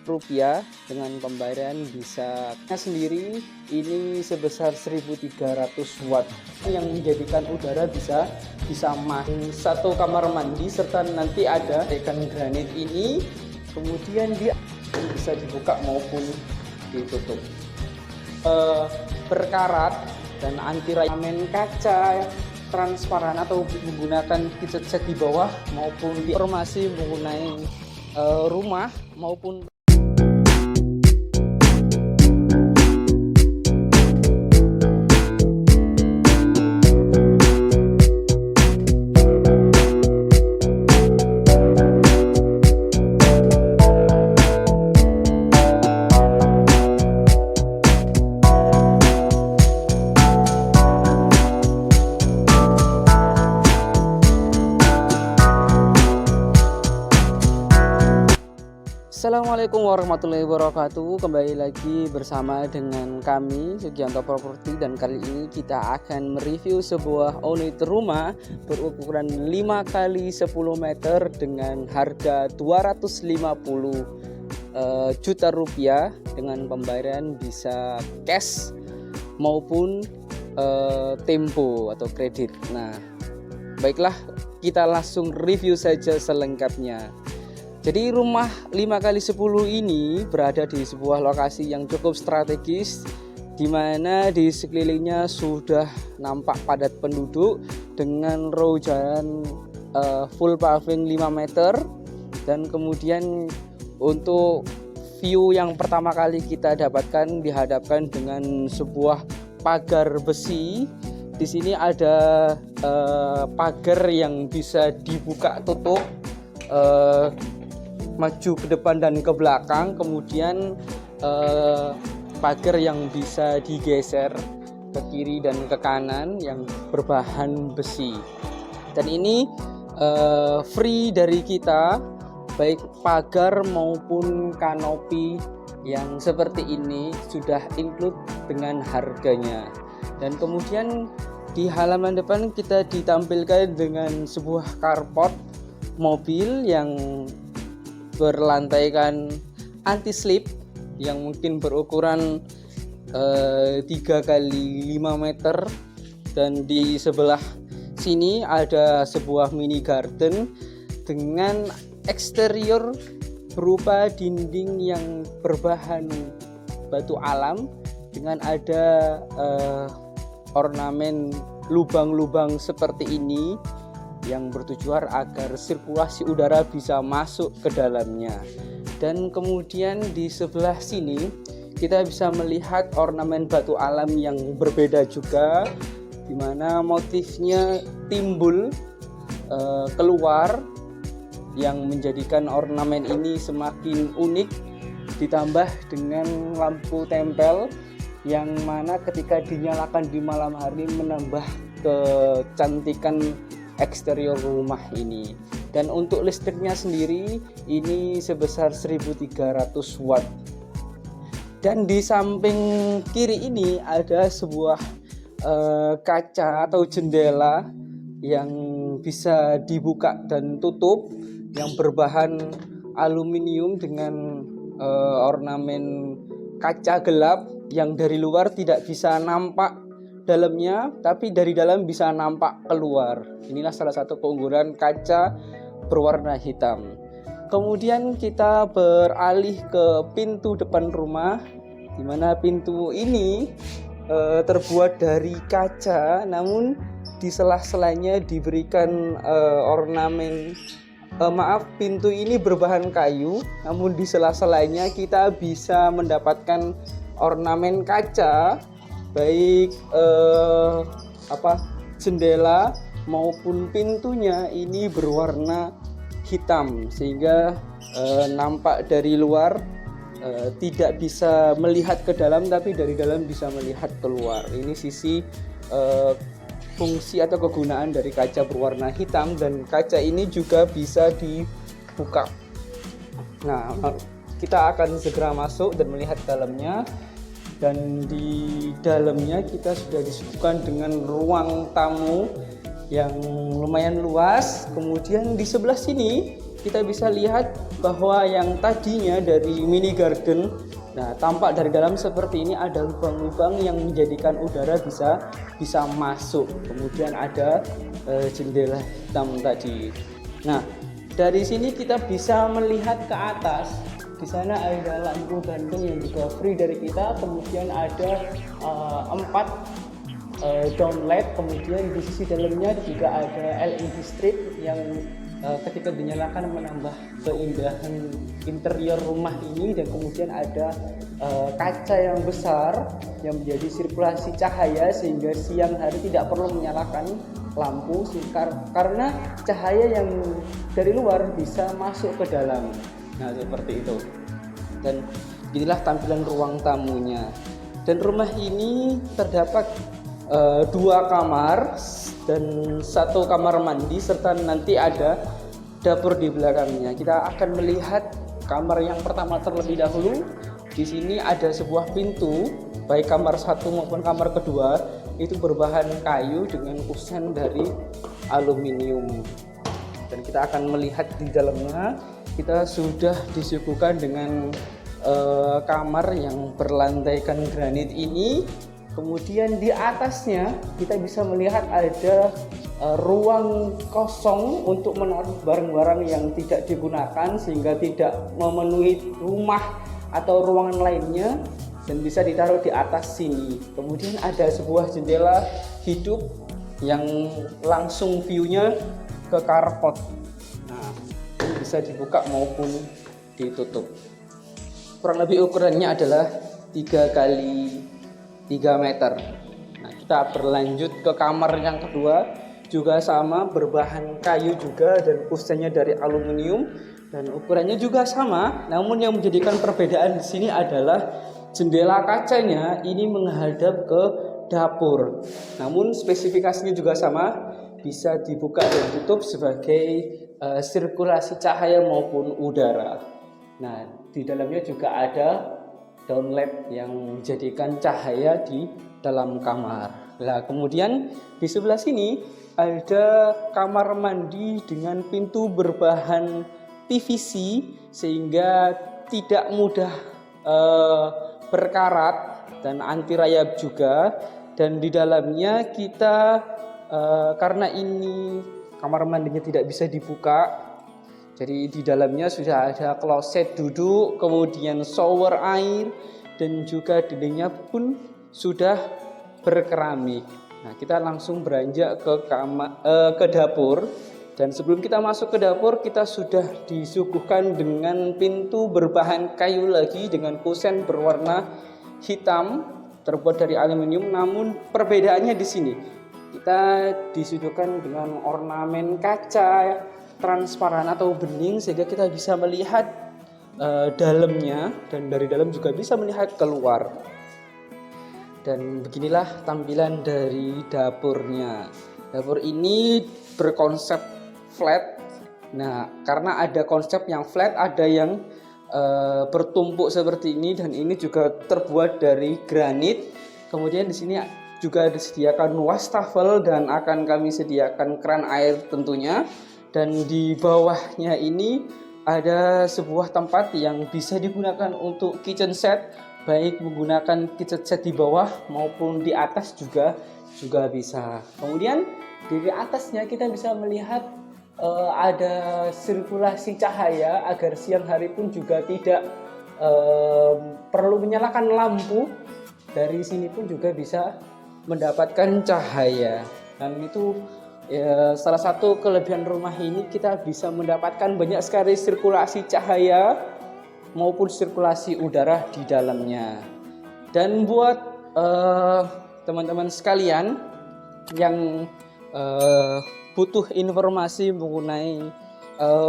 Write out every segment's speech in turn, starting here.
rupiah dengan pembayaran bisa sendiri ini sebesar 1300 watt yang menjadikan udara bisa masuk satu kamar mandi, serta nanti ada ikan granit ini kemudian dia bisa dibuka maupun ditutup. Berkarat dan anti ramen, kaca transparan atau menggunakan cat di bawah maupun di informasi mengenai rumah maupun Assalamualaikum warahmatullahi wabarakatuh. Kembali lagi bersama dengan kami Sugianto Property, dan kali ini kita akan mereview sebuah unit rumah berukuran 5x10 meter dengan harga 250 juta rupiah dengan pembayaran bisa cash maupun tempo atau kredit. Nah, baiklah, kita langsung review saja selengkapnya. Jadi rumah 5x10 ini berada di sebuah lokasi yang cukup strategis, di mana di sekelilingnya sudah nampak padat penduduk dengan row jalan full paving 5 meter. Dan kemudian untuk view yang pertama kali kita dapatkan dihadapkan dengan sebuah pagar besi. Di sini ada pagar yang bisa dibuka tutup, maju ke depan dan ke belakang, kemudian pagar yang bisa digeser ke kiri dan ke kanan yang berbahan besi. Dan ini free dari kita, baik pagar maupun kanopi yang seperti ini sudah include dengan harganya. Dan kemudian di halaman depan kita ditampilkan dengan sebuah carport mobil yang berlantaikan anti slip yang mungkin berukuran 3x5 meter, dan di sebelah sini ada sebuah mini garden dengan eksterior berupa dinding yang berbahan batu alam dengan ada ornamen lubang-lubang seperti ini yang bertujuan agar sirkulasi udara bisa masuk ke dalamnya. Dan kemudian di sebelah sini kita bisa melihat ornamen batu alam yang berbeda juga, di mana motifnya timbul keluar yang menjadikan ornamen ini semakin unik, ditambah dengan lampu tempel yang mana ketika dinyalakan di malam hari menambah kecantikan eksterior rumah ini. Dan untuk listriknya sendiri ini sebesar 1300 watt. Dan di samping kiri ini ada sebuah kaca atau jendela yang bisa dibuka dan tutup yang berbahan aluminium dengan ornamen kaca gelap yang dari luar tidak bisa nampak dalamnya, tapi dari dalam bisa nampak keluar. Inilah salah satu keunggulan kaca berwarna hitam. Kemudian kita beralih ke pintu depan rumah, di mana pintu ini terbuat dari kaca, namun di sela-selanya diberikan ornamen. Pintu ini berbahan kayu, namun di sela-selanya kita bisa mendapatkan ornamen kaca, baik jendela maupun pintunya ini berwarna hitam, sehingga nampak dari luar tidak bisa melihat ke dalam, tapi dari dalam bisa melihat keluar. Ini sisi fungsi atau kegunaan dari kaca berwarna hitam, dan kaca ini juga bisa dibuka. Nah, kita akan segera masuk dan melihat dalamnya. Dan di dalamnya kita sudah disuguhkan dengan ruang tamu yang lumayan luas. Kemudian di sebelah sini kita bisa lihat bahwa yang tadinya dari mini garden, nah tampak dari dalam seperti ini, ada lubang-lubang yang menjadikan udara bisa masuk. Kemudian ada jendela hitam tadi. Nah, dari sini kita bisa melihat ke atas. Di sana ada lampu gantung yang juga free dari kita. Kemudian ada 4 downlight. Kemudian di sisi dalamnya juga ada LED strip yang ketika dinyalakan menambah keindahan interior rumah ini. Dan kemudian ada kaca yang besar yang menjadi sirkulasi cahaya sehingga siang hari tidak perlu menyalakan lampu karena cahaya yang dari luar bisa masuk ke dalam. Nah, seperti itu. Dan inilah tampilan ruang tamunya. Dan rumah ini terdapat 2 kamar dan 1 kamar mandi serta nanti ada dapur di belakangnya. Kita akan melihat kamar yang pertama terlebih dahulu. Di sini ada sebuah pintu, baik kamar 1 maupun kamar kedua itu berbahan kayu dengan kusen dari aluminium. Dan kita akan melihat di dalamnya kita sudah disuguhkan dengan kamar yang berlantaikan granit ini. Kemudian di atasnya kita bisa melihat ada ruang kosong untuk menaruh barang-barang yang tidak digunakan sehingga tidak memenuhi rumah atau ruangan lainnya dan bisa ditaruh di atas sini. Kemudian ada sebuah jendela hidup yang langsung view-nya ke carport. Nah, bisa dibuka maupun ditutup. Kurang lebih ukurannya adalah 3 kali 3 meter. Nah, kita berlanjut ke kamar yang kedua, juga sama, berbahan kayu juga dan kusennya dari aluminium dan ukurannya juga sama. Namun yang menjadikan perbedaan di sini adalah jendela kacanya ini menghadap ke dapur. Namun spesifikasinya juga sama, bisa dibuka dan tutup sebagai sirkulasi cahaya maupun udara. Nah, di dalamnya juga ada downlight yang menjadikan cahaya di dalam kamar. Nah, kemudian di sebelah sini ada kamar mandi dengan pintu berbahan PVC sehingga tidak mudah berkarat dan anti rayap juga. Dan di dalamnya kita karena ini kamar mandinya tidak bisa dibuka, jadi di dalamnya sudah ada kloset duduk, kemudian shower air, dan juga dindingnya pun sudah berkeramik. Nah, kita langsung beranjak ke dapur. Dan sebelum kita masuk ke dapur, kita sudah disuguhkan dengan pintu berbahan kayu lagi dengan kusen berwarna hitam terbuat dari aluminium. Namun perbedaannya di sini, kita disuguhkan dengan ornamen kaca transparan atau bening sehingga kita bisa melihat dalamnya dan dari dalam juga bisa melihat keluar. Dan beginilah tampilan dari dapurnya. Dapur ini berkonsep flat. Nah, karena ada konsep yang flat, ada yang bertumpuk seperti ini, dan ini juga terbuat dari granit. Kemudian di sini juga disediakan wastafel dan akan kami sediakan keran air tentunya. Dan di bawahnya ini ada sebuah tempat yang bisa digunakan untuk kitchen set, baik menggunakan kitchen set di bawah maupun di atas juga bisa. Kemudian di atasnya kita bisa melihat ada sirkulasi cahaya agar siang hari pun juga tidak perlu menyalakan lampu. Dari sini pun juga bisa mendapatkan cahaya, dan itu salah satu kelebihan rumah ini, kita bisa mendapatkan banyak sekali sirkulasi cahaya maupun sirkulasi udara di dalamnya. Dan buat teman-teman sekalian yang butuh informasi mengenai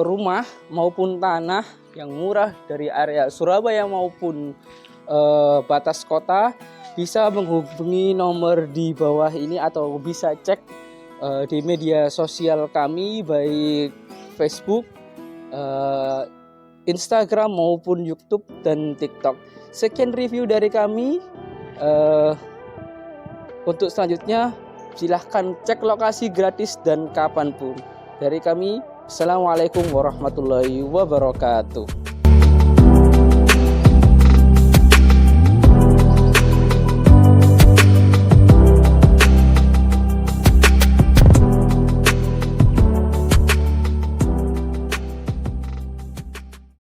rumah maupun tanah yang murah dari area Surabaya maupun batas kota, bisa menghubungi nomor di bawah ini atau bisa cek di media sosial kami, baik Facebook, Instagram maupun YouTube dan TikTok. Sekian review dari kami. Untuk selanjutnya silahkan cek lokasi gratis dan kapanpun. Dari kami, Assalamualaikum warahmatullahi wabarakatuh.